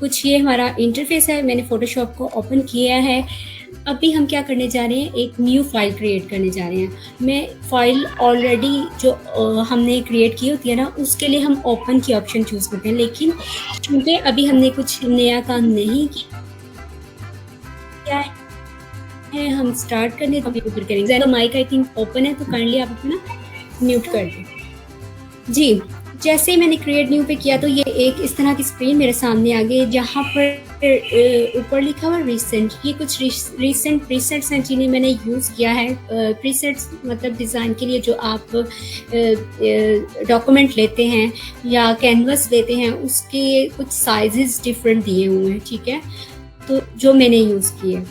कुछ ये हमारा इंटरफेस है, मैंने फ़ोटोशॉप को ओपन किया है। अभी हम क्या करने जा रहे हैं, एक न्यू फ़ाइल क्रिएट करने जा रहे हैं। मैं फ़ाइल ऑलरेडी जो हमने क्रिएट की होती है ना, उसके लिए हम ओपन की ऑप्शन चूज़ करते हैं, लेकिन चूँकि अभी हमने कुछ नया काम नहीं किया है, हम स्टार्ट करने तो ऊपर करेंगे। तो माइक आई थिंक ओपन है, तो काइंडली आप अपना म्यूट कर दें। जी, जैसे ही मैंने क्रिएट न्यू पे किया तो ये एक इस तरह की स्क्रीन मेरे सामने आ गई, जहाँ पर ऊपर लिखा हुआ रिसेंट। ये कुछ रिसेंट प्रीसेट्स हैं जिन्हें मैंने यूज़ किया है। प्रीसेट्स मतलब डिज़ाइन के लिए जो आप डॉक्यूमेंट लेते हैं या कैनवस लेते हैं, उसके कुछ साइजेस डिफरेंट दिए हुए हैं, ठीक है, तो जो मैंने यूज़ किए।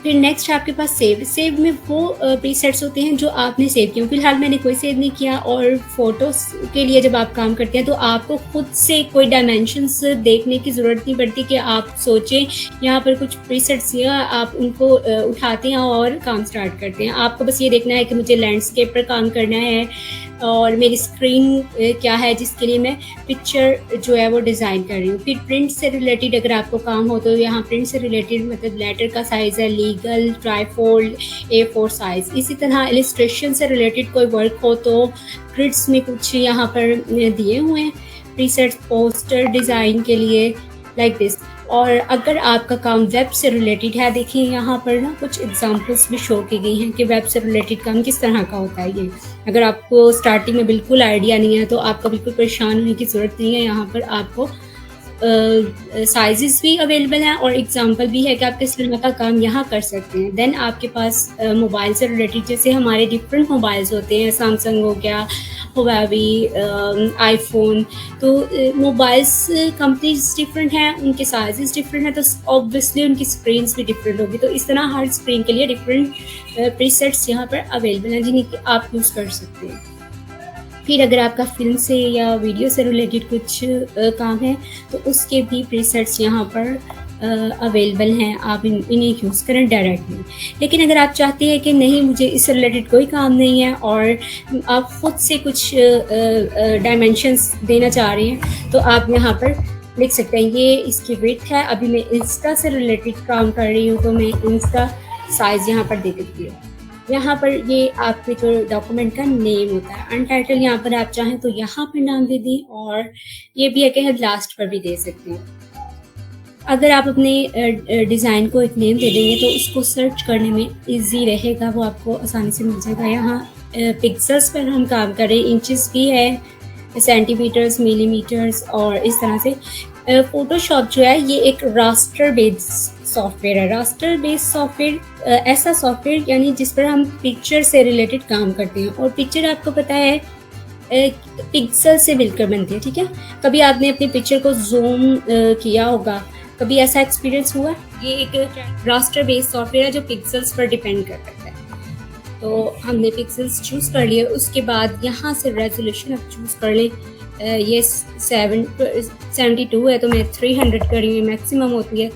फिर नेक्स्ट आपके पास सेव में वो प्रीसेट्स होते हैं जो आपने सेव किए। फिलहाल मैंने कोई सेव नहीं किया। और फोटोज़ के लिए जब आप काम करते हैं तो आपको खुद से कोई डायमेंशंस देखने की ज़रूरत नहीं पड़ती कि आप सोचें यहाँ पर कुछ प्रीसेट्स या आप उनको उठाते हैं और काम स्टार्ट करते हैं। आपको बस ये देखना है कि मुझे लैंडस्केप पर काम करना है और मेरी स्क्रीन क्या है जिसके लिए मैं पिक्चर जो है वो डिज़ाइन कर रही हूँ। फिर प्रिंट से रिलेटेड अगर आपको काम हो तो यहाँ प्रिंट से रिलेटेड मतलब लेटर का साइज़ है, लीगल, ट्राईफोल्ड, A4 साइज़। इसी तरह इलस्ट्रेशन से रिलेटेड कोई वर्क हो तो ग्रिड्स में कुछ यहाँ पर दिए हुए हैं प्रीसेट्स पोस्टर डिज़ाइन के लिए, लाइक दिस। और अगर आपका काम वेब से रिलेटेड है, देखिए यहाँ पर ना कुछ एग्जांपल्स भी शो की गई हैं कि वेब से रिलेटेड काम किस तरह का होता है ये। अगर आपको स्टार्टिंग में बिल्कुल आइडिया नहीं है तो आपको बिल्कुल परेशान होने की ज़रूरत नहीं है। यहाँ पर आपको साइजेस भी अवेलेबल हैं और एग्जांपल भी है कि आप किस तरह का काम यहाँ कर सकते हैं। देन आपके पास मोबाइल से रिलेटेड जैसे हमारे डिफरेंट मोबाइल्स होते हैं, सैमसंग हो गया, हुआवी, आईफोन, तो मोबाइल्स कंपनीज डिफरेंट हैं, उनके साइजेस डिफरेंट हैं, तो ऑब्वियसली उनकी स्क्रीन्स भी डिफरेंट होगी। तो इस तरह हर स्क्रीन के लिए डिफरेंट प्रीसेट्स यहाँ पर अवेलेबल हैं जिन्हें आप यूज़ कर सकते हैं। फिर अगर आपका फिल्म से या वीडियो से रिलेटेड कुछ काम है तो उसके भी प्रीसेट्स यहाँ पर अवेलेबल हैं, आप इन्हें यूज़ करें डायरेक्टली। लेकिन अगर आप चाहते हैं कि नहीं मुझे इससे रिलेटेड कोई काम नहीं है और आप ख़ुद से कुछ डायमेंशंस देना चाह रहे हैं तो आप यहाँ पर लिख सकते हैं। ये इसकी विड्थ है। अभी मैं इंस्टा से रिलेटेड काम कर रही हूँ तो मैं इंस्टा साइज़ यहाँ पर दे देती हूँ। यहाँ पर ये आपके जो डॉक्यूमेंट का नेम होता है, अनटाइटल यहाँ पर आप चाहें तो यहाँ पर नाम दे दें और ये भी है कि लास्ट पर भी दे सकते हैं। अगर आप अपने डिज़ाइन को एक नेम दे देंगे तो उसको सर्च करने में इजी रहेगा, वो आपको आसानी से मिल जाएगा। यहाँ पिक्सल्स पर हम काम कर रहे हैं, इंचेस भी है, सेंटीमीटर्स, मिलीमीटर्स और इस तरह से। फ़ोटोशॉप जो है ये एक रास्टर बेस्ड सॉफ्टवेयर है। रास्टर बेस्ड सॉफ्टवेयर ऐसा सॉफ्टवेयर यानी जिस पर हम पिक्चर से रिलेटेड काम करते हैं और पिक्चर आपको पता है पिक्सल से मिलकर बनती है, ठीक है। कभी आपने अपनी पिक्चर को जूम किया होगा, कभी ऐसा एक्सपीरियंस हुआ? ये एक रास्टर बेस्ड सॉफ्टवेयर है जो पिक्सल्स पर डिपेंड करता है। तो हमने पिक्सल्स चूज़ कर लिए, उसके बाद यहाँ से रेजोल्यूशन आप चूज़ कर लें। ये 72 है तो मैं 300 कर रही हूँ, मैक्सिमम होती है,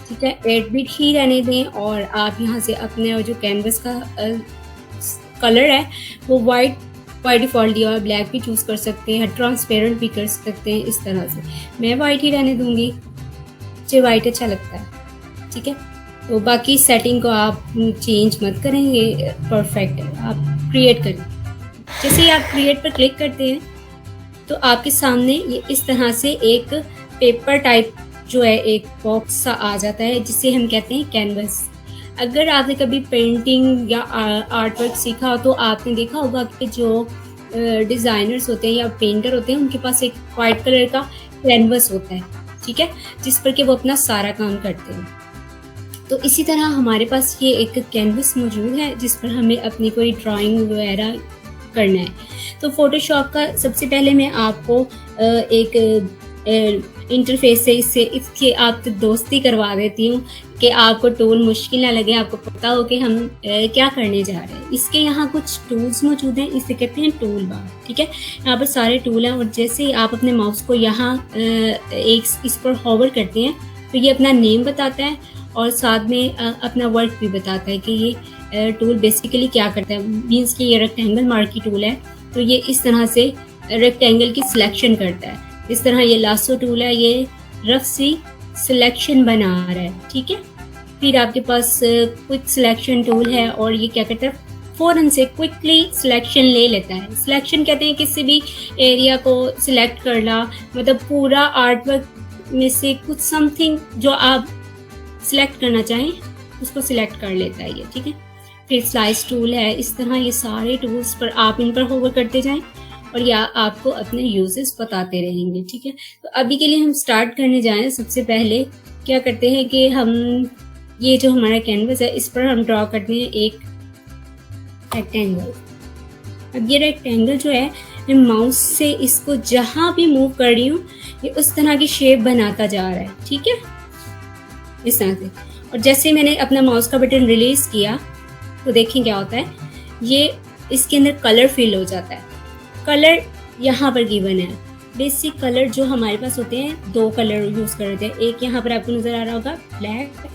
ठीक है। 8 बिट ही रहने दें और आप यहाँ से अपने जो कैनवस का कलर है वो वाइट बाय डिफ़ॉल्ट दिया हुआ, ब्लैक भी चूज़ कर सकते हैं, ट्रांसपेरेंट भी कर सकते हैं। इस तरह से मैं वाइट ही रहने दूँगी, मुझे वाइट अच्छा लगता है, ठीक है। तो बाकी सेटिंग को आप चेंज मत करें, ये परफेक्ट है। आप क्रिएट करें, जैसे ही आप क्रिएट पर क्लिक करते हैं तो आपके सामने ये इस तरह से एक पेपर टाइप जो है एक बॉक्स सा आ जाता है जिसे हम कहते हैं कैनवस। अगर आपने कभी पेंटिंग या आर्ट वर्क सीखा हो तो आपने देखा होगा कि जो डिज़ाइनर्स होते हैं या पेंटर होते हैं उनके पास एक वाइट कलर का कैनवस होता है, ठीक है, जिस पर कि वो अपना सारा काम करते हैं। तो इसी तरह हमारे पास ये एक कैनवस मौजूद है जिस पर हमें अपनी कोई ड्राइंग वगैरह करना है। तो फ़ोटोशॉप का सबसे पहले मैं आपको एक इंटरफेस से इसके आप दोस्ती करवा देती हूँ कि आपको टूल मुश्किल ना लगे, आपको पता हो कि हम क्या करने जा रहे हैं। इसके यहाँ कुछ टूल्स मौजूद हैं, इसे कहते हैं टूल बार, ठीक है। यहाँ पर सारे टूल हैं और जैसे ही आप अपने माउस को यहाँ एक इस पर होवर करते हैं तो ये अपना नेम बताता है और साथ में अपना वर्क भी बताता है कि ये टूल बेसिकली क्या करता है। मीन्स कि ये रेक्टेंगल मार्की टूल है तो ये इस तरह से रेक्टेंगल की सिलेक्शन करता है। इस तरह ये लासो टूल है, ये रफ सी सिलेक्शन बना रहा है, ठीक है। फिर आपके पास क्विक सिलेक्शन टूल है और ये क्या करता है, फ़ौरन से क्विकली सिलेक्शन ले लेता है। सिलेक्शन कहते हैं किसी भी एरिया को सिलेक्ट करना, मतलब पूरा आर्ट वर्क में से कुछ समथिंग जो आप सिलेक्ट करना चाहें उसको सिलेक्ट कर लेता है ये, ठीक है। फिर स्लाइस टूल है। इस तरह ये सारे टूल्स पर आप इन पर होवर करते जाएं और या आपको अपने यूजेस बताते रहेंगे, ठीक है। तो अभी के लिए हम स्टार्ट करने जाएं। सबसे पहले क्या करते हैं कि हम ये जो हमारा कैनवस है इस पर हम ड्रॉ करते हैं एक रेक्टेंगल। अब ये रेक्टेंगल जो है मैं माउस से इसको जहाँ भी मूव कर रही हूँ ये उस तरह की शेप बनाता जा रहा है, ठीक है, इस तरह से। और जैसे मैंने अपना माउस का बटन रिलीज किया तो देखें क्या होता है, ये इसके अंदर कलर फिल हो जाता है। कलर यहाँ पर गिवन है। बेसिक कलर जो हमारे पास होते हैं, दो कलर यूज़ करते हैं। एक यहाँ पर आपको नज़र आ रहा होगा ब्लैक,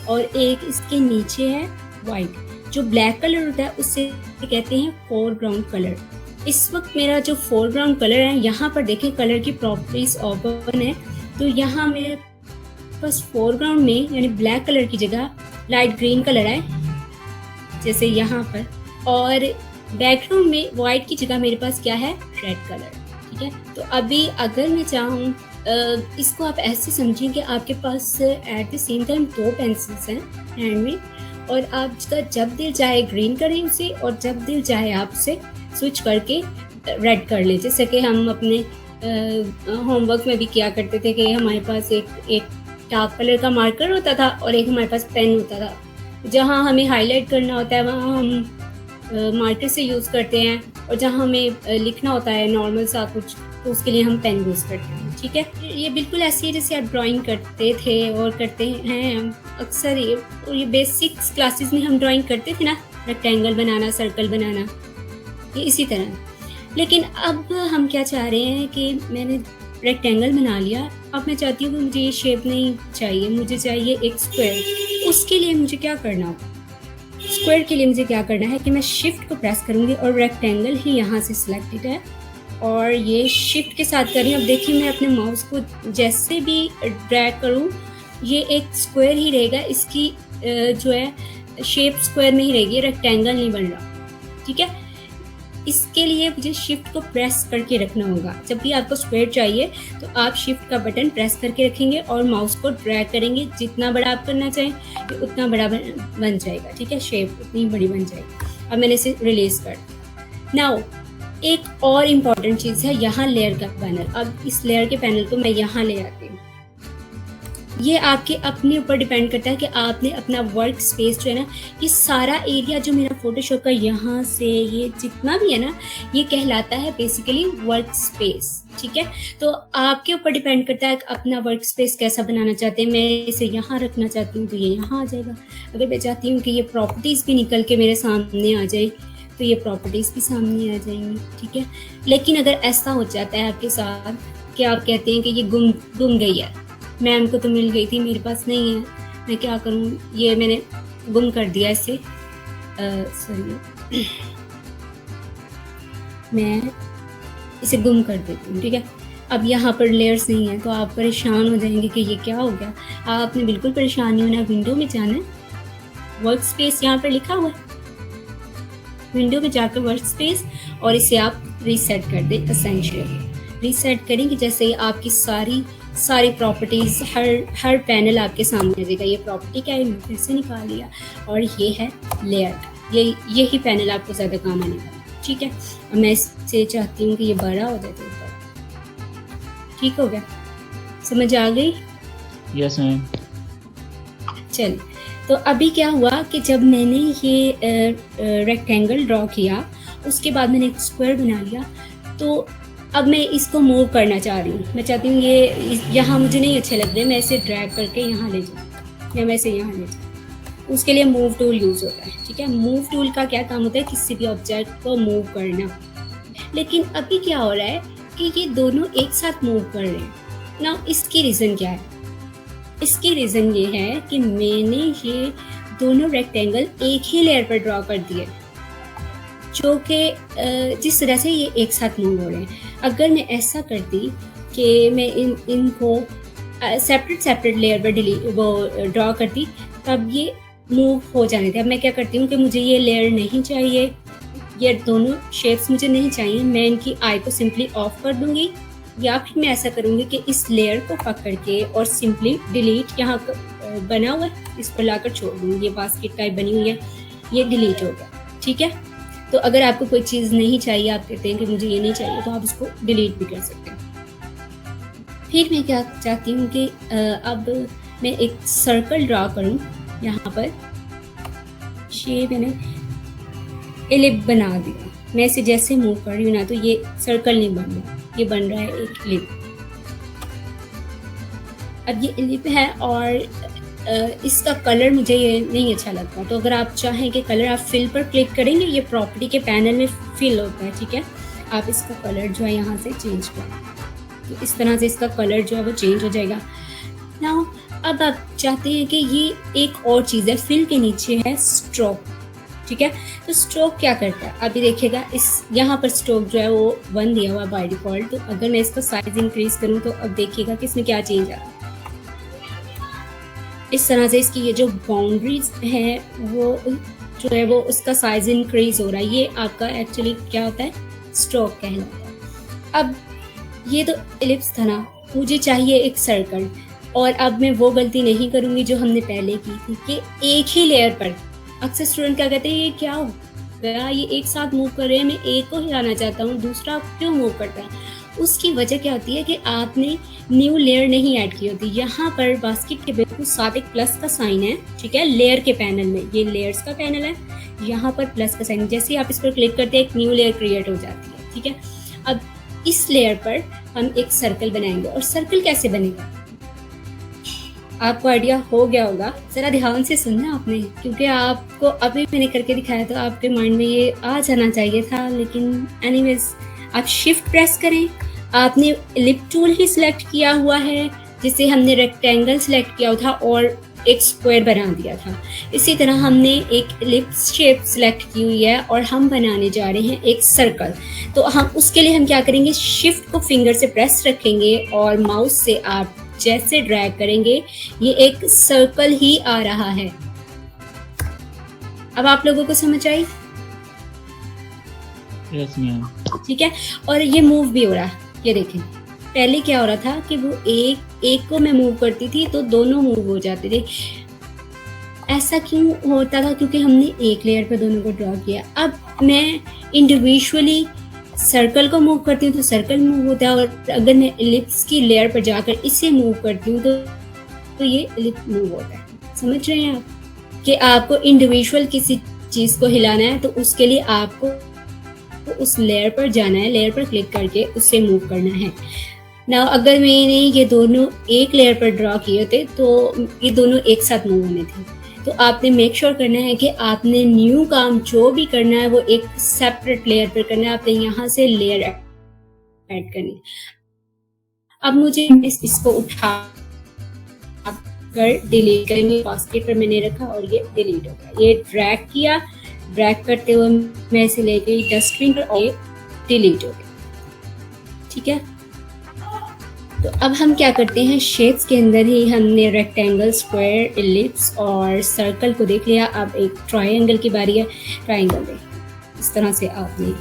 और एक इसके नीचे है वाइट। जो ब्लैक कलर होता है उससे कहते हैं फोरग्राउंड कलर। इस वक्त मेरा जो फोरग्राउंड कलर है, यहाँ पर देखें कलर की प्रॉपर्टीज ओपन है, तो यहाँ मेरे बस फोरग्राउंड में यानी ब्लैक कलर की जगह लाइट ग्रीन कलर है जैसे यहाँ पर, और बैकग्राउंड में वाइट की जगह मेरे पास क्या है, रेड कलर, ठीक है। तो अभी अगर मैं चाहूँ इसको आप ऐसे समझें कि आपके पास एट द सेम टाइम दो पेंसिल्स हैं हैंड में, और आपका जब दिल चाहे ग्रीन करें उसे और जब दिल चाहे आप उसे स्विच करके रेड कर लें। जैसे कि हम अपने होमवर्क में भी किया करते थे कि हमारे पास एक डार्क कलर का मार्कर होता था और एक हमारे पास पेन होता था। जहाँ हमें हाईलाइट करना होता है वहाँ हम मार्कर से यूज़ करते हैं, और जहाँ हमें लिखना होता है नॉर्मल सा कुछ तो उसके लिए हम पेन यूज़ करते हैं, ठीक है। ये बिल्कुल ऐसी है जैसे आप ड्राइंग करते थे और करते हैं अक्सर। ये बेसिक्स क्लासेस में हम ड्राइंग करते थे ना, रेक्टेंगल बनाना, सर्कल बनाना, ये इसी तरह। लेकिन अब हम क्या चाह रहे हैं कि मैंने रेक्टेंगल बना लिया, अब मैं चाहती हूँ कि मुझे ये शेप नहीं चाहिए, मुझे चाहिए एक स्क्वायर। उसके लिए मुझे क्या करना होगा, स्क्वायर के लिए मुझे क्या करना है कि मैं शिफ्ट को प्रेस करूँगी और रेक्टेंगल ही यहाँ से सिलेक्टेड है और ये शिफ्ट के साथ कर रही हूँ। अब देखिए मैं अपने माउस को जैसे भी ड्रैग करूँ ये एक स्क्वायर ही रहेगा, इसकी जो है शेप स्क्वायर में ही रहेगी, रेक्टेंगल नहीं बन रहा, ठीक है। इसके लिए मुझे शिफ्ट को प्रेस करके रखना होगा। जब भी आपको स्क्वायर चाहिए तो आप शिफ्ट का बटन प्रेस करके रखेंगे और माउस को ड्रैग करेंगे। जितना बड़ा आप करना चाहें ये उतना बड़ा बन जाएगा, ठीक है, शेप उतनी बड़ी बन जाएगी। अब मैंने इसे रिलीज कर नाउ। एक और इम्पॉर्टेंट चीज़ है यहाँ लेयर का पैनल। अब इस लेयर के पैनल को मैं यहाँ ले आती हूँ। ये आपके अपने ऊपर डिपेंड करता है कि आपने अपना वर्क स्पेस जो है ना, ये सारा एरिया जो मेरा फोटोशॉप का यहाँ से ये जितना भी है ना, ये कहलाता है बेसिकली वर्क स्पेस, ठीक है। तो आपके ऊपर डिपेंड करता है कि अपना वर्क स्पेस कैसा बनाना चाहते हैं। मैं इसे यहाँ रखना चाहती हूँ तो ये यहाँ आ जाएगा। अगर मैं चाहती हूँ कि ये प्रॉपर्टीज़ भी निकल के मेरे सामने आ जाए तो ये प्रॉपर्टीज़ भी सामने आ जाएंगी, ठीक है। लेकिन अगर ऐसा हो जाता है आपके साथ कि आप कहते हैं कि ये गुम गई है, मैम को तो मिल गई थी, मेरे पास नहीं है, मैं क्या करूँ, ये मैंने गुम कर दिया इसे, सॉरी मैं इसे गुम कर देती हूँ, ठीक है। अब यहाँ पर लेयर्स नहीं है तो आप परेशान हो जाएंगे कि ये क्या हो गया। आपने बिल्कुल परेशान नहीं होना, विंडो में जाना है, वर्क स्पेस यहाँ पर लिखा हुआ है, विंडो में जाकर वर्क स्पेस और इसे आप रीसेट कर दें। एसेंशियल रीसेट करेंगे जैसे ही आपकी सारी प्रॉपर्टीज़ हर पैनल आपके सामने आ जाएगा। ये प्रॉपर्टी क्या है, मैंने फिर से निकाल लिया, और ये है लेयर। यही पैनल आपको ज़्यादा काम आने वाला, ठीक है। और मैं इससे चाहती हूँ कि ये बड़ा हो जाए, तो ठीक हो गया, समझ आ गई? Yes ma'am. चलिए, तो अभी क्या हुआ कि जब मैंने ये रेक्टेंगल ड्रॉ किया उसके बाद मैंने एक स्क्वायर बना लिया, तो अब मैं इसको मूव करना चाह रही हूँ। मैं चाहती हूँ ये यहाँ मुझे नहीं अच्छे लग रहे, मैं इसे ड्रैग करके यहाँ ले जाऊँ या मैं इसे यहाँ ले जाऊँ। उसके लिए मूव टूल यूज़ होता है, ठीक है। मूव टूल का क्या काम होता है, किसी भी ऑब्जेक्ट को मूव करना। लेकिन अभी क्या हो रहा है कि ये दोनों एक साथ मूव कर रहे हैं ना। इसकी रीज़न क्या है? इसकी रीज़न ये है कि मैंने ये दोनों रेक्टेंगल एक ही लेयर पर ड्रॉ कर दिए, जो कि जिस तरह से ये एक साथ मूव हो रहे हैं। अगर मैं ऐसा करती कि मैं इनको सेपरेट सेपरेट लेयर पर वो ड्रॉ करती, तब ये मूव हो जाने थे। अब मैं क्या करती हूँ कि मुझे ये लेयर नहीं चाहिए, ये दोनों शेप्स मुझे नहीं चाहिए, मैं इनकी आई को सिंपली ऑफ कर दूंगी, या फिर मैं ऐसा करूँगी कि इस लेयर को पकड़ के और सिंपली डिलीट, यहाँ बना हुआ है इस पर लाकर छोड़ दूँगी, ये बास्केट टाइप बनी हुई है, ये डिलीट हो गया। ठीक है, तो अगर आपको कोई चीज़ नहीं चाहिए, आप कहते हैं कि मुझे ये नहीं चाहिए, तो आप इसको डिलीट भी कर सकते हैं। फिर मैं क्या चाहती हूँ कि अब मैं एक सर्कल ड्रा करूँ, यहाँ पर शेप मैंने एलिप बना दिया, मैं इसे जैसे मूव कर रही हूँ ना, तो ये सर्कल नहीं बन रहा, ये बन रहा है एक एलिप। अब ये एलिप है और इसका कलर मुझे ये नहीं अच्छा लगता, तो अगर आप चाहें कि कलर, आप फिल पर क्लिक करेंगे, ये प्रॉपर्टी के पैनल में फिल होता है। ठीक है, आप इसका कलर जो है यहाँ से चेंज करें, तो इस तरह से इसका कलर जो है वो चेंज हो जाएगा। नाउ अब आप चाहते हैं कि ये एक और चीज़ है, फिल के नीचे है स्ट्रोक। ठीक है, तो स्ट्रोक क्या करता है, अभी देखिएगा, इस यहाँ पर स्ट्रोक जो है वो 1 दिया हुआ बाय डिफॉल्ट, तो अगर मैं इसका साइज इंक्रीज करूँ तो अब देखिएगा कि इसमें क्या चेंज आ रहा है। इस तरह से इसकी ये जो बाउंड्रीज है वो जो है वो उसका साइज इंक्रीज हो रहा है, ये आपका एक्चुअली क्या होता है, स्ट्रोक कहलाता है। अब ये तो एलिप्स था ना, मुझे चाहिए एक सर्कल, और अब मैं वो गलती नहीं करूँगी जो हमने पहले की थी कि एक ही लेयर पर, अक्सर स्टूडेंट क्या कहते हैं, ये क्या हो गया, ये एक साथ मूव कर रहे हैं, मैं एक को हिलाना चाहता हूँ, दूसरा क्यों मूव करता है। उसकी वजह क्या होती है कि आपने न्यू लेयर नहीं ऐड की होती। यहाँ पर बास्केट के बिल्कुल साथ एक प्लस का साइन है, ठीक है, लेयर के पैनल में, ये लेयर्स का पैनल है, यहाँ पर प्लस का साइन, जैसे ही आप इस पर क्लिक करते हैं एक न्यू लेयर क्रिएट हो जाती है। ठीक है, अब इस लेयर पर हम एक सर्कल बनाएंगे, और सर्कल कैसे बनेगा आपको आइडिया हो गया होगा, जरा ध्यान से सुनना आपने, क्योंकि आपको अभी मैंने करके दिखाया तो आपके माइंड में ये आ जाना चाहिए था, लेकिन एनीवेज आप शिफ्ट प्रेस करें, आपने एलिप टूल ही सिलेक्ट किया हुआ है, जिसे हमने रेक्टेंगल सिलेक्ट किया था और एक स्क्वायर बना दिया था। इसी तरह हमने एक एलिप्स शेप सिलेक्ट की हुई है और हम बनाने जा रहे हैं एक सर्कल। तो हम उसके लिए हम क्या करेंगे, शिफ्ट को फिंगर से प्रेस रखेंगे और माउस से आप जैसे ड्रैग करेंगे ये एक सर्कल ही आ रहा है। अब आप लोगों को समझ आई? Yes ma'am. ठीक है, और ये मूव भी हो रहा है, ये देखें, पहले क्या हो रहा था कि वो एक को मैं मूव करती थी तो दोनों मूव हो जाते थे। ऐसा क्यों होता था, क्योंकि हमने एक लेयर पर दोनों को ड्रॉ किया। अब मैं इंडिविजुअली सर्कल को मूव करती हूँ तो सर्कल मूव होता है, और अगर मैं एलिप्स की लेयर पर जाकर इसे मूव करती हूँ तो ये एलिप्स मूव होता है। समझ रहे हैं आप कि आपको इंडिविजुअल किसी चीज़ को हिलाना है तो उसके लिए आपको तो उस लेयर पर जाना है, लेयर पर क्लिक करके उससे मूव करना है ना। अगर मैंने ये दोनों एक लेयर पर ड्रॉ किए थे तो ये दोनों एक साथ मूव होने थे। तो आपने मेक श्योर करना है कि आपने न्यू काम जो भी करना है वो एक सेपरेट लेयर पर करना है, आपने यहाँ से लेयर ऐड करनी है। अब मुझे इसको उठा कर डिलीट करेंगे, बास्केट पर मैंने रखा और ये डिलीट हो गया। ये ड्रैग किया, ड्रैग करते हुए मैं इसे ले गई डस्टबिन पर और ये डिलीट हो गया। ठीक है, तो अब हम क्या करते हैं, शेप्स के अंदर ही हमने रेक्टेंगल, स्क्वायर, एलिप्स और सर्कल को देख लिया। अब एक ट्रायंगल की बारी है। ट्रायंगल देख, इस तरह से आपने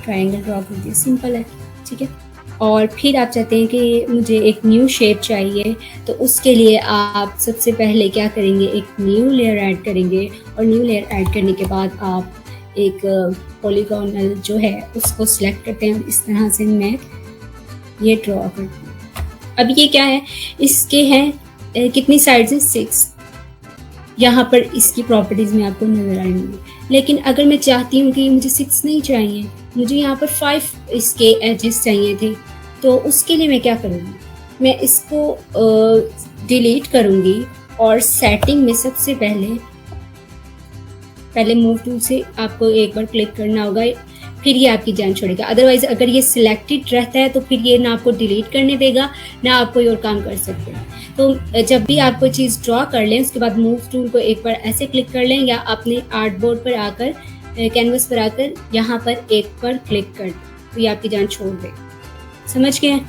ट्रायंगल ड्रॉ कर दिया, सिंपल है। ठीक है, और फिर आप चाहते हैं कि मुझे एक न्यू शेप चाहिए, तो उसके लिए आप सबसे पहले क्या करेंगे, एक न्यू लेयर ऐड करेंगे, और न्यू लेयर ऐड करने के बाद आप एक पॉलीगोनल जो है उसको सिलेक्ट करते हैं। इस तरह से मैं ये ड्रॉ करती हूँ। अब ये क्या है, इसके हैं कितनी साइड्स हैं, 6। यहाँ पर इसकी प्रॉपर्टीज में आपको नजर आएंगी, लेकिन अगर मैं चाहती हूँ कि मुझे 6 नहीं चाहिए, मुझे यहाँ पर 5 इसके एजेस चाहिए थे, तो उसके लिए मैं क्या करूँगी, मैं इसको डिलीट करूँगी और सेटिंग में सबसे पहले मूव टूल से आपको एक बार क्लिक करना होगा, फिर ये आपकी जान छोड़ेगा। अदरवाइज अगर ये सिलेक्टेड रहता है तो फिर ये ना आपको डिलीट करने देगा ना आप कोई और काम कर सकते हैं। तो जब भी आप कोई चीज़ ड्रॉ कर लें उसके बाद मूव टूल को एक बार ऐसे क्लिक कर लें, या अपने आर्ट बोर्ड पर आकर, कैनवस पर आकर यहाँ पर एक पर क्लिक कर, तो ये आपकी जान छोड़ देगा। समझ गए?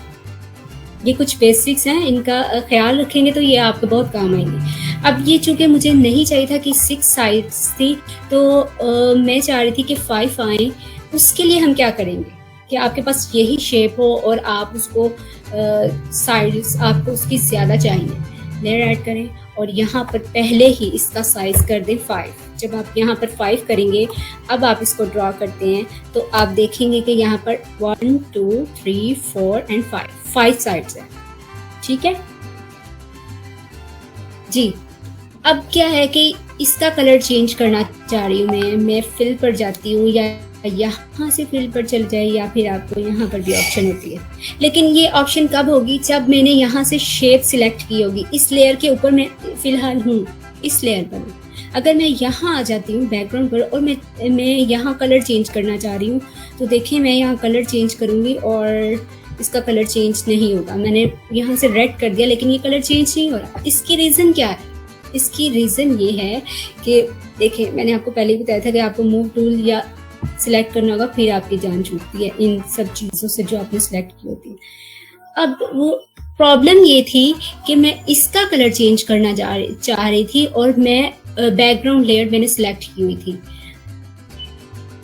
ये कुछ बेसिक्स हैं, इनका ख्याल रखेंगे तो ये आपको बहुत काम आएंगे। अब ये चूंकि मुझे नहीं चाहिए था कि 6 साइड्स थी, तो मैं चाह रही थी कि 5 आए। उसके लिए हम क्या करेंगे कि आपके पास यही शेप हो और आप उसको साइड्स आपको उसकी ज़्यादा चाहिए, लेयर ऐड करें और यहाँ पर पहले ही इसका साइज कर दें 5। जब आप यहाँ पर 5 करेंगे, अब आप इसको ड्रॉ करते हैं तो आप देखेंगे कि यहाँ पर 1 2 3 4 एंड 5 साइड्स हैं। ठीक है जी। अब क्या है कि इसका कलर चेंज करना चाह रही हूँ मैं फिल पर जाती हूँ, या यहाँ से फिल पर चल जाए, या फिर आपको यहाँ पर भी ऑप्शन होती है। लेकिन ये ऑप्शन कब होगी? जब मैंने यहाँ से शेप सिलेक्ट की होगी। इस लेयर के ऊपर मैं फिलहाल हूँ, इस लेयर पर हूँ। अगर मैं यहाँ आ जाती हूँ बैकग्राउंड पर और मैं यहाँ कलर चेंज करना चाह रही हूँ, तो देखिए मैं यहाँ कलर चेंज करूँगी और इसका कलर चेंज नहीं होगा। मैंने यहाँ से रेड कर दिया लेकिन ये कलर चेंज नहीं हो रहा। इसकी रीज़न क्या है? इसकी रीज़न ये है कि देखिए मैंने आपको पहले ही बताया था कि आपको मूव टूल या सिलेक्ट करना होगा, फिर आपकी जान छूटती है इन सब चीज़ों से जो आपने सिलेक्ट की होती है। अब वो प्रॉब्लम ये थी कि मैं इसका कलर चेंज करना चाह रही थी और मैं बैकग्राउंड लेयर मैंने सिलेक्ट की हुई थी,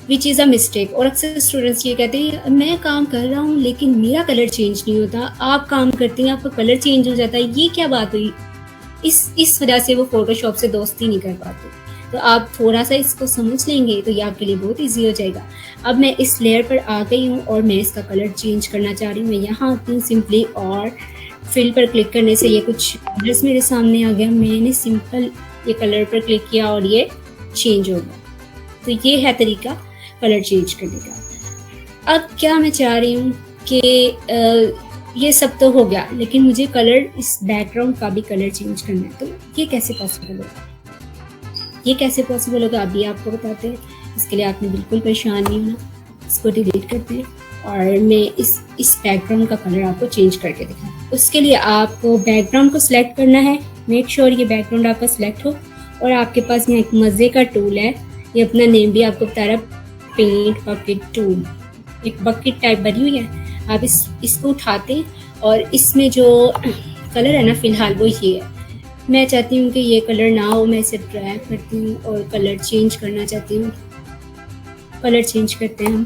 विच इज़ अ मिस्टेक। और अक्सर स्टूडेंट्स ये कहते हैं मैं काम कर रहा हूँ लेकिन मेरा कलर चेंज नहीं होता, आप काम करते हैं आपका कलर चेंज हो जाता है, ये क्या बात हुई? इस वजह से वो फोटोशॉप से दोस्ती नहीं कर पाते। तो आप थोड़ा सा इसको समझ लेंगे तो ये आपके लिए बहुत इजी हो जाएगा। अब मैं इस लेयर पर आ गई हूँ और मैं इसका कलर चेंज करना चाह रही हूँ। मैं यहाँ आती हूँ सिंपली और फिल पर क्लिक करने से ये कुछ कलर्स मेरे सामने आ गया। मैंने सिंपल ये कलर पर क्लिक किया और ये चेंज हो गया। तो ये है तरीका कलर चेंज करने का। अब क्या मैं चाह रही हूँ कि ये सब तो हो गया, लेकिन मुझे कलर इस बैकग्राउंड का भी कलर चेंज करना है। तो ये कैसे पॉसिबल होगा? ये कैसे पॉसिबल होगा अभी आपको बताते हैं। इसके लिए आपने बिल्कुल परेशान नहीं होना, इसको डिलीट करते हैं और मैं इस बैकग्राउंड का कलर आपको चेंज करके दिखाऊँ। उसके लिए आपको बैकग्राउंड को सिलेक्ट करना है। मेक श्योर ये बैकग्राउंड आपका सिलेक्ट हो और आपके पास यहाँ एक मज़े का टूल है, ये अपना नेम भी आपको बता रहा है, पेंट बकेट टूल। एक बकेट टाइप बनी हुई है, आप इसको उठाते और इसमें जो कलर है ना फिलहाल वो ये है। मैं चाहती हूँ कि ये कलर ना हो, मैं इसे ड्रैग करती हूँ और कलर चेंज करना चाहती हूँ। कलर चेंज करते हैं हम,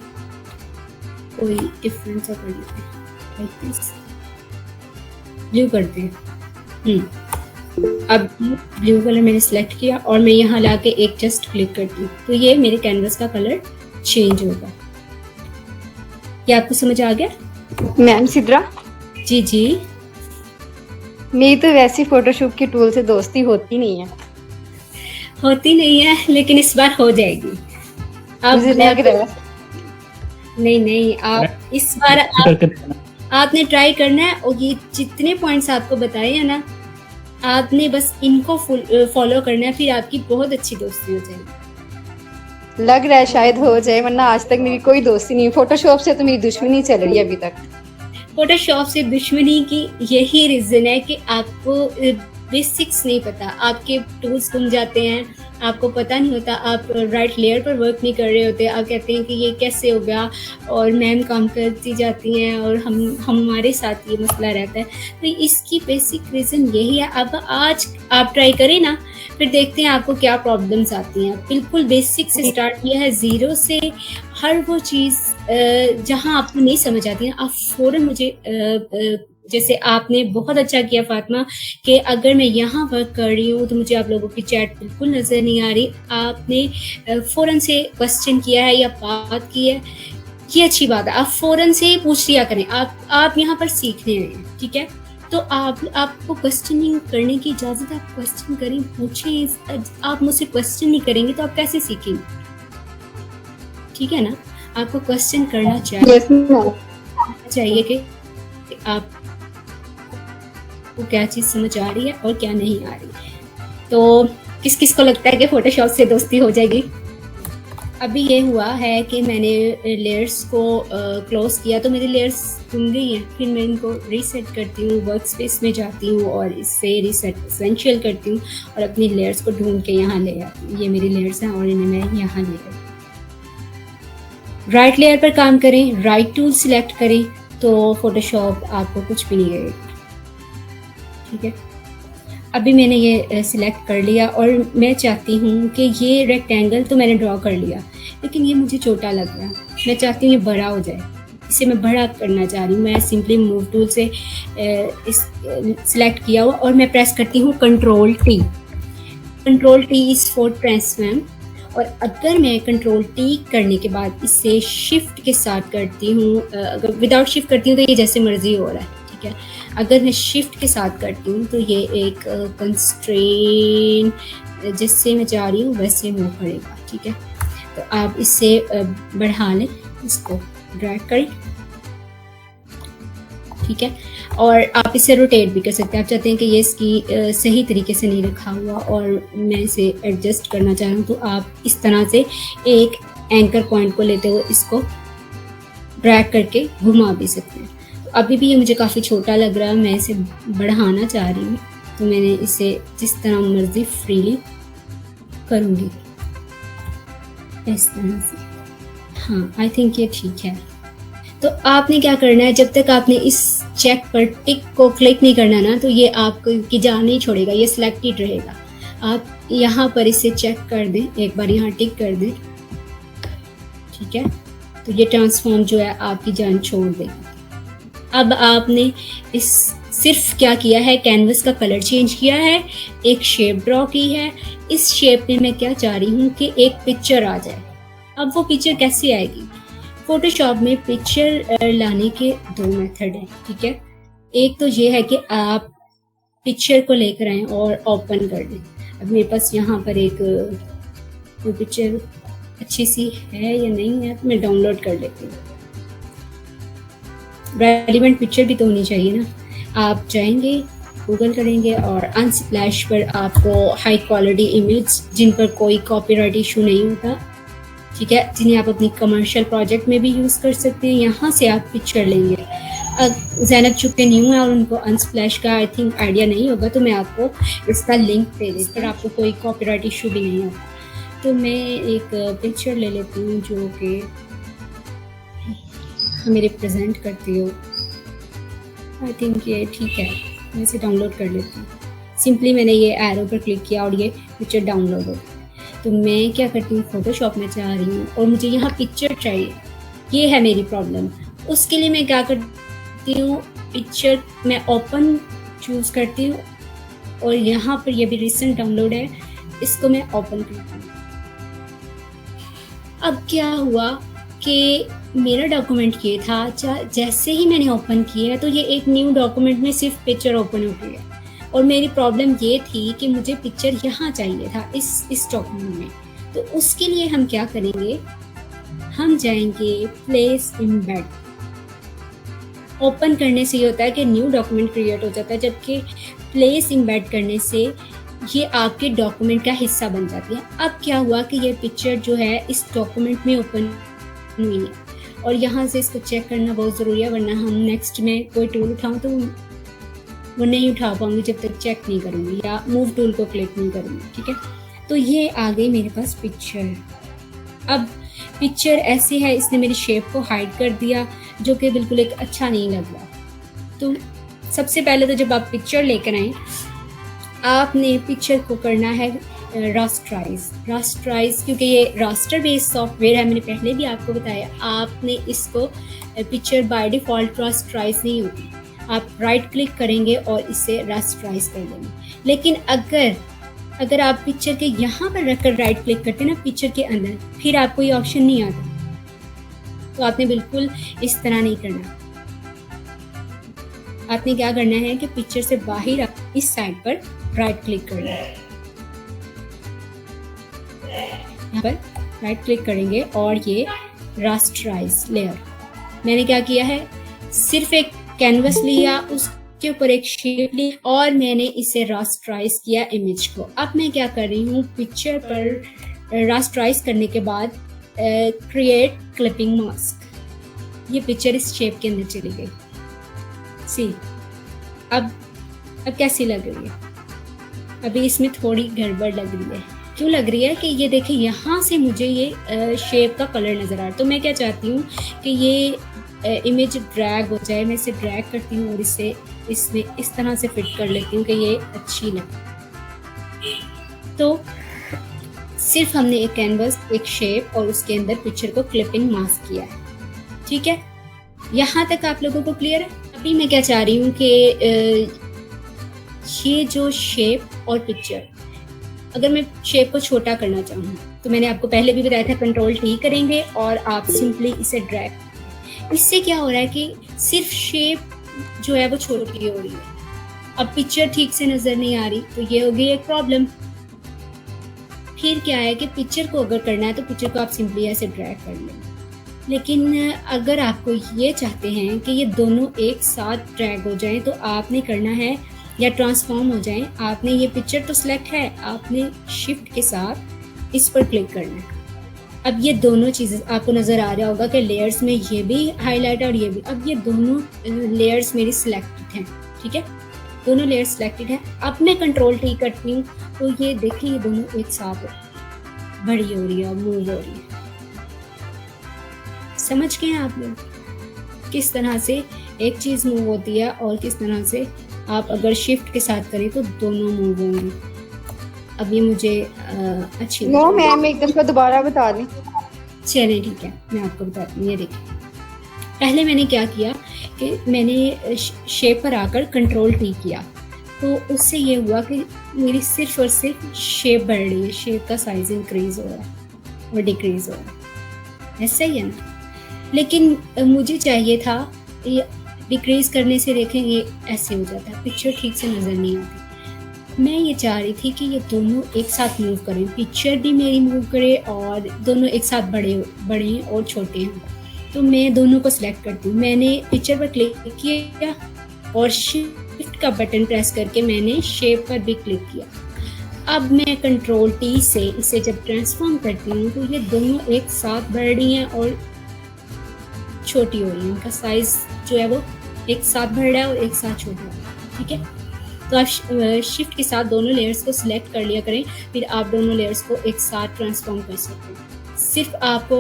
कोई डिफरेंट सा कर लेते हैं, लाइक दिस, ब्लू करते हैं। अब ब्लू कलर मैंने सेलेक्ट किया और मैं यहाँ लाके एक जस्ट क्लिक करती हूँ तो ये मेरे कैनवस का कलर चेंज होगा। क्या आपको समझ आ गया? मैम सिद्रा जी जी। मेरी तो वैसी फोटोशॉप के टूल से दोस्ती होती नहीं है। होती नहीं है लेकिन इस बार हो जाएगी। अब मुझे लग रहा है नहीं, आप इस बार आपने ट्राई करना है और ये जितने पॉइंट्स आपको बताए हैं ना, आपने बस इनको फॉलो करना है, फिर आपकी बहुत अच्छी दोस्ती हो जाएगी। लग रहा है शायद हो जाए, वरना आज तक मेरी कोई दोस्ती नहीं। फोटोशॉप से तो मेरी दुश्मनी चल रही है अभी तक। फोटोशॉप से दुश्मनी की यही रीज़न है कि आपको बेसिक्स नहीं पता, आपके टूल्स गुम जाते हैं, आपको पता नहीं होता, आप राइट लेयर पर वर्क नहीं कर रहे होते, आप कहते हैं कि ये कैसे हो गया और मैम काम करती जाती हैं और हमारे साथ ये मसला रहता है। तो इसकी बेसिक रीज़न यही है। अब आज आप ट्राई करें ना, फिर देखते हैं आपको क्या प्रॉब्लम्स आती हैं। बिल्कुल बेसिक से स्टार्ट किया है, ज़ीरो से। हर वो चीज़ जहाँ आपको नहीं समझ आती है आप फ़ौरन मुझे जैसे आपने बहुत अच्छा किया फातिमा कि अगर मैं यहाँ वर्क कर रही हूँ तो मुझे आप लोगों की चैट बिल्कुल नज़र नहीं आ रही, आपने फ़ौरन से क्वेश्चन किया है या बात की है, ये अच्छी बात है। आप फ़ौरन से पूछ लिया करें, आप यहाँ पर सीखने आए हैं, ठीक है? तो आपको क्वेश्चनिंग करने की इजाज़त, आप क्वेश्चन करें, पूछें। आप मुझसे क्वेश्चन नहीं करेंगे तो आप कैसे सीखेंगे? ठीक है ना? आपको क्वेश्चन करना चाहिए कि आप को क्या चीज़ समझ आ रही है और क्या नहीं आ रही। तो किस किस को लगता है कि फोटोशॉप से दोस्ती हो जाएगी? अभी ये हुआ है कि मैंने लेयर्स को क्लोज किया तो मेरी लेयर्स घूम गई हैं। फिर मैं इनको रीसेट करती हूँ, वर्क स्पेस में जाती हूँ और इससे रीसेट एसेंशियल करती हूँ और अपनी लेयर्स को ढूंढ के यहाँ ले आती हूँ। ये मेरी लेयर्स हैं और इन्हें मैं यहाँ ले आई। राइट लेयर पर काम करें, राइट टूल सिलेक्ट करें तो फ़ोटोशॉप आपको कुछ भी नहीं करेगा, ठीक है। अभी मैंने ये सिलेक्ट कर लिया और मैं चाहती हूँ कि ये रेक्टेंगल तो मैंने ड्रॉ कर लिया, लेकिन ये मुझे छोटा लग रहा है। मैं चाहती हूँ ये बड़ा हो जाए, इसे मैं बड़ा करना चाह रही हूँ। मैं सिंपली मूव टूल से इस सिलेक्ट किया हुआ और मैं प्रेस करती हूँ control T. Control T is for transform. और अगर मैं कंट्रोल टी करने के बाद इसे शिफ्ट के साथ करती हूँ, अगर विदाउट शिफ्ट करती हूँ तो ये जैसे मर्जी हो रहा है, ठीक है। अगर मैं शिफ्ट के साथ करती हूँ तो ये एक कंस्ट्रेन जिससे मैं चाह रही हूँ वैसे मूव करेगा, ठीक है। तो आप इससे बढ़ा लें, इसको ड्रैग करें, ठीक है। और आप इसे रोटेट भी कर सकते हैं। आप चाहते हैं कि ये इसकी सही तरीके से नहीं रखा हुआ और मैं इसे एडजस्ट करना चाह रहा हूँ, तो आप इस तरह से एक एंकर पॉइंट को लेते हुए इसको ड्रैग करके घुमा भी सकते हैं। तो अभी भी ये मुझे काफ़ी छोटा लग रहा है, मैं इसे बढ़ाना चाह रही हूँ, तो मैंने इसे जिस तरह मर्जी फ्रीली करूँगी, इस तरह से। हाँ, आई थिंक ये ठीक है। तो आपने क्या करना है, जब तक आपने इस चेक पर टिक को क्लिक नहीं करना ना, तो ये आपको की जान नहीं छोड़ेगा, ये सिलेक्टेड रहेगा। आप यहाँ पर इसे चेक कर दें, एक बार यहाँ टिक कर दें, ठीक है। तो ये ट्रांसफॉर्म जो है आपकी जान छोड़ देगा। अब आपने इस सिर्फ क्या किया है, कैनवस का कलर चेंज किया है, एक शेप ड्रॉ की है। इस शेप में मैं क्या चाह रही हूँ कि एक पिक्चर आ जाए। अब वो पिक्चर कैसे आएगी? फोटोशॉप में पिक्चर लाने के दो मेथड हैं, ठीक है। एक तो ये है कि आप पिक्चर को लेकर आएं और ओपन कर दें। अब मेरे पास यहाँ पर एक कोई पिक्चर अच्छी सी है या नहीं है, तो मैं डाउनलोड कर लेती हूँ। रेलिवेंट पिक्चर भी तो होनी चाहिए ना। आप जाएंगे, गूगल करेंगे और अनस्प्लैश पर आपको हाई क्वालिटी इमेज जिन पर कोई कॉपीराइट इशू नहीं होता, ठीक है, जिन्हें आप अपनी कमर्शियल प्रोजेक्ट में भी यूज़ कर सकते हैं, यहाँ से आप पिक्चर लेंगे। ज़ैनब चुके न्यू है और उनको अनस्प्लैश का आई थिंक आइडिया नहीं होगा, तो मैं आपको इसका लिंक दे देती हूँ, पर आपको कोई कॉपीराइट इशू भी नहीं होगा। तो मैं एक पिक्चर ले लेती हूँ जो कि हमें रिप्रेजेंट करती हो। आई थिंक ये ठीक है, मैं इसे डाउनलोड कर लेती हूँ। सिंपली मैंने ये एरो पर क्लिक किया और ये पिक्चर डाउनलोड हो गई। तो मैं क्या करती हूँ, फोटोशॉप में जा रही हूँ और मुझे यहाँ पिक्चर चाहिए, ये है मेरी प्रॉब्लम। उसके लिए मैं क्या करती हूँ, पिक्चर मैं ओपन चूज़ करती हूँ और यहाँ पर ये भी रिसेंट डाउनलोड है, इसको मैं ओपन करती हूँ। अब क्या हुआ कि मेरा डॉक्यूमेंट ये था, जैसे ही मैंने ओपन किया तो ये एक न्यू डॉक्यूमेंट में सिर्फ पिक्चर ओपन हो गया। और मेरी प्रॉब्लम ये थी कि मुझे पिक्चर यहाँ चाहिए था, इस डॉक्यूमेंट में। तो उसके लिए हम क्या करेंगे, हम जाएंगे प्लेस इम्बेड। ओपन करने से ये होता है कि न्यू डॉक्यूमेंट क्रिएट हो जाता है, जबकि प्लेस इम्बेड करने से ये आपके डॉक्यूमेंट का हिस्सा बन जाती है। अब क्या हुआ कि ये पिक्चर जो है इस डॉक्यूमेंट में ओपन हुई है और यहाँ से इसको चेक करना बहुत ज़रूरी है, वरना हम नेक्स्ट में कोई टूल उठाऊँ तो वो नहीं उठा पाऊंगी जब तक चेक नहीं करूँगी या मूव टूल को क्लिक नहीं करूँगी, ठीक है। तो ये आ गई मेरे पास पिक्चर। अब पिक्चर ऐसे है, इसने मेरी शेप को हाइड कर दिया, जो कि बिल्कुल एक अच्छा नहीं लग रहा। तो सबसे पहले तो जब आप पिक्चर लेकर आएँ, आपने पिक्चर को करना है रास्टराइज, क्योंकि ये रास्टर बेस्ड सॉफ्टवेयर है, मैंने पहले भी आपको बताया। आपने इसको पिक्चर बाय डिफ़ॉल्ट रास्टराइज नहीं होती, आप राइट क्लिक करेंगे और इसे रास्टराइज कर देंगे। लेकिन अगर आप पिक्चर के यहाँ पर रखकर राइट क्लिक करते हैं ना पिक्चर के अंदर, फिर आपको ये ऑप्शन नहीं आता। तो आपने बिल्कुल इस तरह नहीं करना। आपने क्या करना है कि पिक्चर से बाहर इस साइड पर राइट क्लिक करना है, यहाँ पर राइट क्लिक करेंगे और ये रास्टराइज लेयर। मैंने क्या किया है, सिर्फ एक कैनवस लिया, उसके ऊपर एक शेप ली और मैंने इसे रास्टराइज किया इमेज को। अब मैं क्या कर रही हूँ, पिक्चर पर रास्टराइज करने के बाद क्रिएट क्लिपिंग मास्क, ये पिक्चर इस शेप के अंदर चली गई। सी अब कैसी लग रही है? अभी इसमें थोड़ी गड़बड़ लग रही है। क्यों लग रही है कि ये देखिए यहाँ से मुझे ये शेप का कलर नज़र आ रहा है। तो मैं क्या चाहती हूँ कि ये इमेज ड्रैग हो जाए, मैं इसे ड्रैग करती हूँ और इसे इसमें इस तरह से फिट कर लेती हूँ कि ये अच्छी लगे। तो सिर्फ हमने एक कैनवस, एक शेप और उसके अंदर पिक्चर को क्लिपिंग मास्क किया है। ठीक है, यहाँ तक आप लोगों को क्लियर है? अभी मैं क्या चाह रही हूँ कि ये जो शेप और पिक्चर, अगर मैं शेप को छोटा करना चाहूँ तो मैंने आपको पहले भी बताया था Ctrl+T करेंगे और आप सिंपली इसे ड्रैग। इससे क्या हो रहा है कि सिर्फ शेप जो है वो छोटी हो रही है, अब पिक्चर ठीक से नजर नहीं आ रही, तो ये हो गई एक प्रॉब्लम। फिर क्या है कि पिक्चर को अगर करना है तो पिक्चर को आप सिंपली ऐसे ड्रैग कर लें, लेकिन अगर आपको ये चाहते हैं कि ये दोनों एक साथ ड्रैग हो जाएं तो आपने करना है, या ट्रांसफॉर्म हो जाएं, आपने ये पिक्चर तो सिलेक्ट है, आपने शिफ्ट के साथ इस पर क्लिक करना है। अब ये दोनों चीज़ें आपको नज़र आ रहा होगा कि लेयर्स में ये भी हाईलाइट और ये भी, अब ये दोनों लेयर्स मेरी सिलेक्टेड हैं। ठीक है, दोनों लेयर्स सिलेक्टेड हैं। अब मैं Ctrl+T करती हूँ तो ये देखिए ये दोनों एक साथ बड़ी हो रही है और मूव हो रही है। समझ गए आप लोग किस तरह से एक चीज़ मूव होती है और किस तरह से आप अगर शिफ्ट के साथ करें तो दोनों मूव होंगे। अब ये मुझे अच्छी नो मैम, एक दफा दोबारा बता दें। चलें ठीक है, मैं आपको बताती हूँ। ये देखिए, पहले मैंने क्या किया कि मैंने शेप पर आकर Ctrl+T किया, तो उससे ये हुआ कि मेरी सिर्फ और सिर्फ शेप बढ़ रही है, शेप का साइज इंक्रीज हो रहा है और डिक्रीज हो रहा है। ऐसा ही है ना, लेकिन मुझे चाहिए था ये डिक्रीज करने से देखें ये ऐसे हो जाता है, पिक्चर ठीक से नज़र नहीं आती। मैं ये चाह रही थी कि ये दोनों एक साथ मूव करें, पिक्चर भी मेरी मूव करे और दोनों एक साथ बड़े और छोटे हैं। तो मैं दोनों को सिलेक्ट करती हूँ। मैंने पिक्चर पर क्लिक किया और शिफ्ट का बटन प्रेस करके मैंने शेप पर भी क्लिक किया। अब मैं Ctrl+T से इसे जब ट्रांसफॉर्म करती हूँ तो ये दोनों एक साथ बढ़ रही हैं और छोटी हो रही है, उनका साइज जो है वो एक साथ बढ़ रहा है और एक साथ छोटा हो रहा है। ठीक है, तो आप शिफ्ट के साथ दोनों लेयर्स को सिलेक्ट कर लिया करें, फिर आप दोनों लेयर्स को एक साथ ट्रांसफॉर्म कर सकते हैं। सिर्फ आपको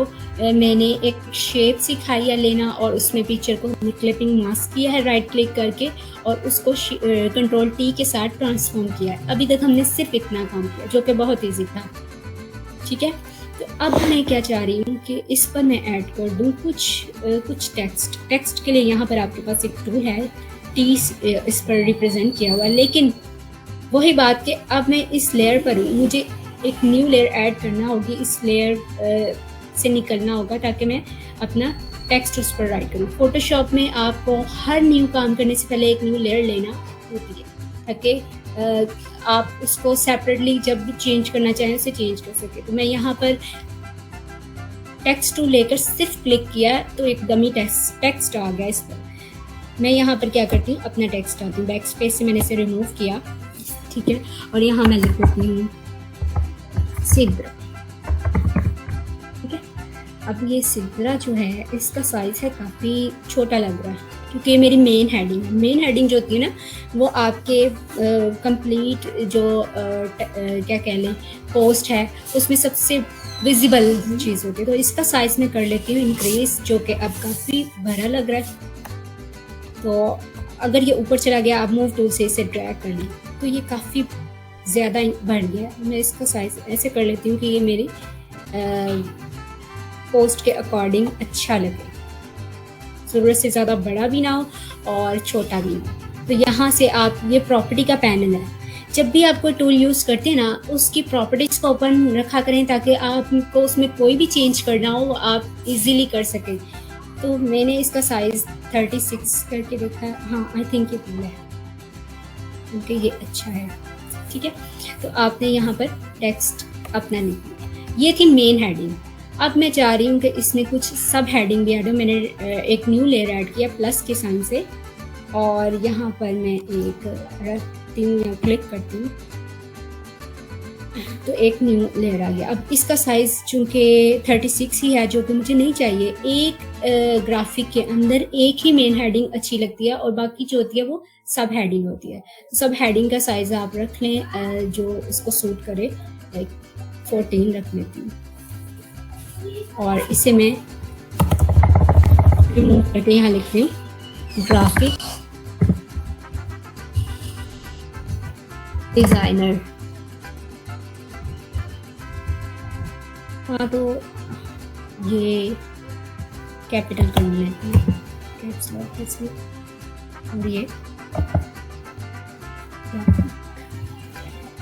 मैंने एक शेप सिखाई है लेना और उसमें पिक्चर को क्लिपिंग मास्क किया है राइट क्लिक करके और उसको Ctrl+T के साथ ट्रांसफॉर्म किया है। अभी तक हमने सिर्फ इतना काम किया जो कि बहुत ईजी था। ठीक है, तो अब मैं क्या चाह रही हूँ कि इस पर मैं ऐड कर दूँ कुछ टेक्स्ट के लिए यहाँ पर आपके पास एक टूल है, T इस पर रिप्रेजेंट किया हुआ है, लेकिन वही बात कि अब मैं इस लेयर पर हूँ, मुझे एक न्यू लेयर ऐड करना होगी, इस लेयर से निकलना होगा ताकि मैं अपना टेक्स्ट उस पर राइट करूँ। फोटोशॉप में आपको हर न्यू काम करने से पहले एक न्यू लेयर लेना होती है ताकि आप उसको सेपरेटली जब भी चेंज करना चाहें उसे चेंज कर सके। तो मैं यहाँ पर टेक्स्ट टूल लेकर सिर्फ क्लिक किया तो एक डमी टेक्स्ट आ गया इस पर। मैं यहाँ पर क्या करती हूँ, अपना टेक्स्ट आती हूँ, बैक स्पेस से मैंने इसे रिमूव किया। ठीक है, और यहाँ मैं लिख देती हूँ सिद्रा। ठीक है, अब ये सिद्रा जो है इसका साइज है काफ़ी छोटा लग रहा है क्योंकि ये मेरी मेन हेडिंग जो होती है ना वो आपके कंप्लीट जो क्या कह लें पोस्ट है उसमें सबसे विजिबल चीज़ होती है। तो इसका साइज मैं कर लेती हूँ इंक्रीज, जो कि अब काफ़ी बड़ा लग रहा है। तो अगर ये ऊपर चला गया आप मूव टूल से इसे ड्रैग कर लें तो ये काफ़ी ज़्यादा बढ़ गया। मैं इसका साइज ऐसे कर लेती हूँ कि ये मेरी पोस्ट के अकॉर्डिंग अच्छा लगे, ज़रूरत से ज़्यादा बड़ा भी ना हो और छोटा भी ना हो। तो यहाँ से आप ये प्रॉपर्टी का पैनल है, जब भी आप कोई टूल यूज़ करते हैं ना उसकी प्रॉपर्टीज़ को ओपन रखा करें ताकि आपको उसमें कोई भी चेंज करना हो आप इजीली कर सकें। तो मैंने इसका साइज़ 36 करके देखा, हाँ आई थिंक ये फुल है क्योंकि ये अच्छा है। ठीक है, तो आपने यहाँ पर टेक्स्ट अपना लिखना। ये थी मेन हेडिंग। अब मैं चाह रही हूँ कि इसमें कुछ सब हेडिंग भी ऐड हो। मैंने एक न्यू लेयर ऐड किया प्लस के साइन से और यहाँ पर मैं एक रखती हूँ या क्लिक करती हूँ तो एक न्यू लेयर आ गया। अब इसका साइज़ चूँकि 36 ही है जो कि मुझे नहीं चाहिए। एक ग्राफिक के अंदर एक ही मेन हेडिंग अच्छी लगती है और बाकी जो होती है वो सब हेडिंग होती है। तो सब हेडिंग का साइज़ आप रख लें जो इसको सूट करे, लाइक 14 रख लेती हूँ और इसे मैं रिमूव करके यहाँ लिखती हूँ ग्राफिक डिजाइनर। हाँ, तो ये कैपिटल कर लेते हैं, कैप्स लॉक इसमें, और ये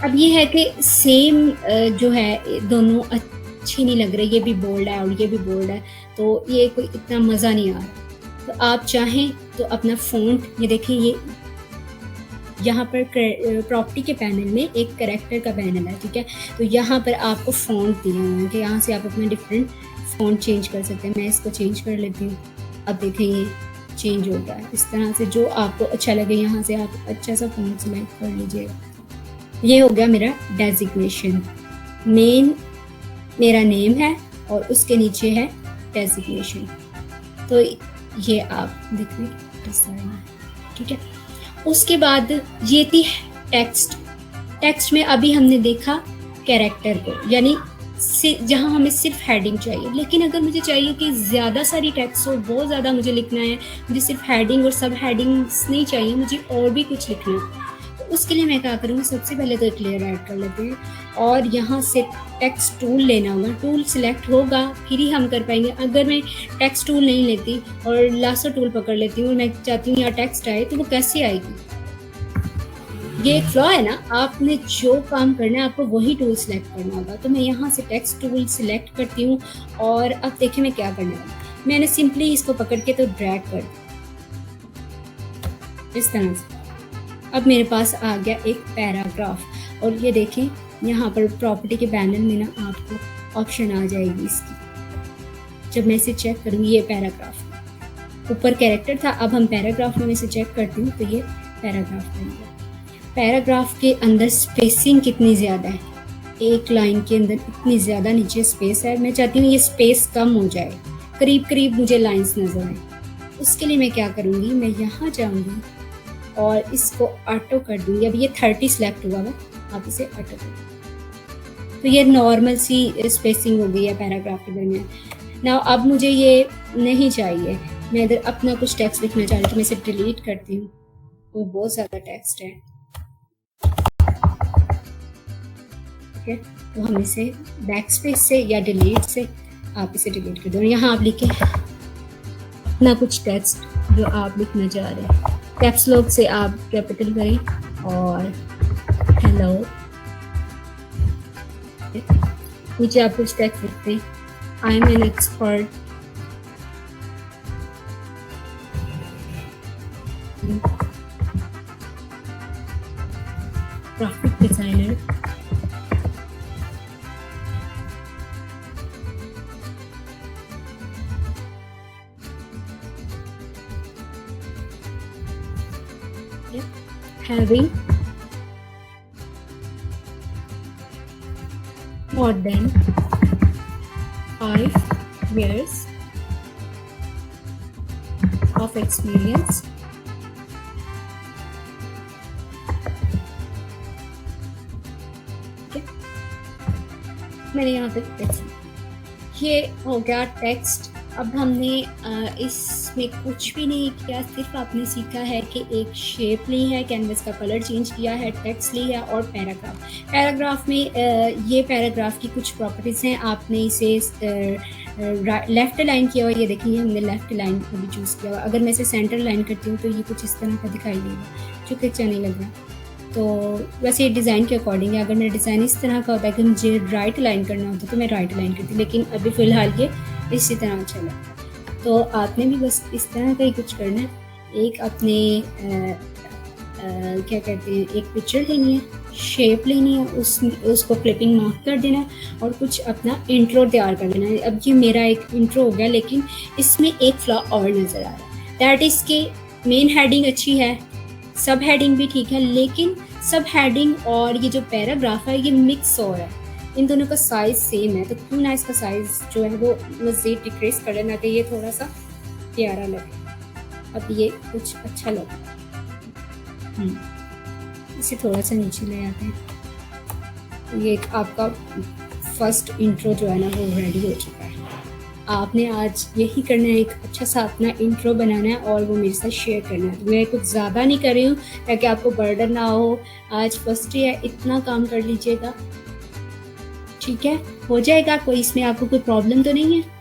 अब ये है कि सेम जो है दोनों अच्छी नहीं लग रही, ये भी बोल्ड है और ये भी बोल्ड है, तो ये कोई इतना मज़ा नहीं आ रहा। तो आप चाहें तो अपना फ़ॉन्ट, ये देखिए, ये यहाँ पर प्रॉपर्टी के पैनल में एक कैरेक्टर का पैनल है, ठीक है। तो यहाँ पर आपको फ़ॉन्ट दिए हुए हैं कि यहाँ से आप अपना डिफरेंट फ़ॉन्ट चेंज कर सकते हैं। मैं इसको चेंज कर लेती हूँ। अब देखें ये चेंज हो गया है। इस तरह से जो आपको अच्छा लगे यहाँ से आप अच्छा सा फ़ॉन्ट सेलेक्ट कर लीजिएगा। ये हो गया मेरा डेजिग्नेशन। मेरा नेम है और उसके नीचे है डेजिग्नेशन। तो ये आप देखिए इस तरह, ठीक है। उसके बाद ये थी टेक्स्ट में अभी हमने देखा कैरेक्टर को, यानी जहाँ हमें सिर्फ हेडिंग चाहिए। लेकिन अगर मुझे चाहिए कि ज़्यादा सारी टेक्स्ट हो, बहुत ज़्यादा मुझे लिखना है, मुझे सिर्फ हेडिंग और सब हेडिंग्स नहीं चाहिए, मुझे और भी कुछ लिखना है, तो उसके लिए मैं क्या करूँगी, सबसे पहले तो एक लेयर ऐड कर लेते हैं और यहाँ से टेक्स्ट टूल लेना होगा। टूल सिलेक्ट होगा फिर ही हम कर पाएंगे। अगर मैं टेक्स्ट टूल नहीं लेती और लासो टूल पकड़ लेती हूँ और मैं चाहती हूँ यहाँ टेक्स्ट आए, तो वो कैसे आएगी? ये एक फ्लॉ है ना। आपने जो काम करना है आपको वही टूल सिलेक्ट करना होगा। तो मैं यहाँ से टेक्स्ट टूल सिलेक्ट करती हूँ और अब देखिए मैं क्या करने वाली। मैंने सिंपली इसको पकड़ के तो ड्रैग कर दिया इस तरह से। अब मेरे पास आ गया एक पैराग्राफ और ये देखें यहाँ पर प्रॉपर्टी के पैनल में ना आपको ऑप्शन आ जाएगी इसकी। जब मैं इसे चेक करूँगी, ये पैराग्राफ, ऊपर कैरेक्टर था, अब हम पैराग्राफ में इसे चेक करती हूँ तो ये पैराग्राफ बन गया। पैराग्राफ के अंदर स्पेसिंग कितनी ज़्यादा है, एक लाइन के अंदर इतनी ज़्यादा नीचे स्पेस है। मैं चाहती हूँ ये स्पेस कम हो जाए, करीब करीब मुझे लाइंस नज़र आए। उसके लिए मैं क्या करूँगी, मैं यहाँ जाऊँगी और इसको ऑटो कर दूँगी। अब ये 30 सिलेक्ट हुआ है, आप इसे ऑटो कर। तो ये नॉर्मल सी स्पेसिंग हो गई है पैराग्राफ के दरमियान। ना अब मुझे ये नहीं चाहिए, मैं इधर अपना कुछ टेक्स्ट लिखना चाह रही हूँ, मैं इसे डिलीट करती हूँ। वो बहुत ज़्यादा टेक्स्ट है, ठीक है। तो हम इसे बैक स्पेस से या डिलीट से आप इसे डिलीट कर दो। यहाँ आप लिखें अपना कुछ टेक्स्ट जो आप लिखना चाह रहे हैं। कैप्स लॉक से आप कैपिटल करें और हेलो, नीचे आप कुछ टेक्स्ट लिखते हैं। I am an expert graphic designer having more than 5 years of experience मैंने यहाँ तक टेक्स्ट, ये हो गया टेक्स्ट। अब हमने इसमें कुछ भी नहीं किया, सिर्फ आपने सीखा है कि एक शेप ली है, कैनवस का कलर चेंज किया है, टेक्स्ट ली है और पैराग्राफ में ये पैराग्राफ की कुछ प्रॉपर्टीज़ हैं। आपने इसे लेफ़्ट लाइन किया हुआ, ये देखिए हमने लेफ़्ट लाइन को भी चूज़ किया हुआ। अगर मैं इसे सेंटर लाइन करती हूँ तो ये कुछ इस तरह का दिखाई देगा, जो कि अच्छा नहीं लग रहा। तो वैसे ये डिज़ाइन के अकॉर्डिंग है। अगर मेरा डिज़ाइन इस तरह का होता है कि मुझे राइट लाइन करना होता तो मैं राइट लाइन करती, लेकिन अभी फ़िलहाल ये इसी तरह अच्छा लगता है। तो आपने भी बस इस तरह का ही कुछ करना है। एक अपने क्या कहते हैं, एक पिक्चर लेनी है, शेप लेनी है, उसको क्लिपिंग मार्क कर देना है और कुछ अपना इंट्रो तैयार कर लेना है। अब ये मेरा एक इंट्रो हो गया, लेकिन इसमें एक फ्लॉ और नज़र आ रहा है। दैट इज़ के मेन हेडिंग अच्छी है, सब हेडिंग भी ठीक है, लेकिन सब हेडिंग और ये जो पैराग्राफ है ये मिक्स हो रहा है। इन दोनों का साइज़ सेम है, तो क्यों ना इसका साइज़ जो है वो मज़ीद डिक्रीज कर लेना कि ये थोड़ा सा प्यारा लगे। अब ये कुछ अच्छा लगे, इसे थोड़ा सा नीचे ले आते हैं। ये आपका फर्स्ट इंट्रो जो है ना वो रेडी हो चुका है। आपने आज यही करना है, एक अच्छा सा अपना इंट्रो बनाना है और वो मेरे साथ शेयर करना है। तो मैं कुछ ज़्यादा नहीं कर रही हूँ ताकि आपको बर्डन ना हो। आज फर्स्ट डे है, इतना काम कर लीजिएगा, ठीक है? हो जाएगा, कोई इसमें आपको कोई प्रॉब्लम तो नहीं है?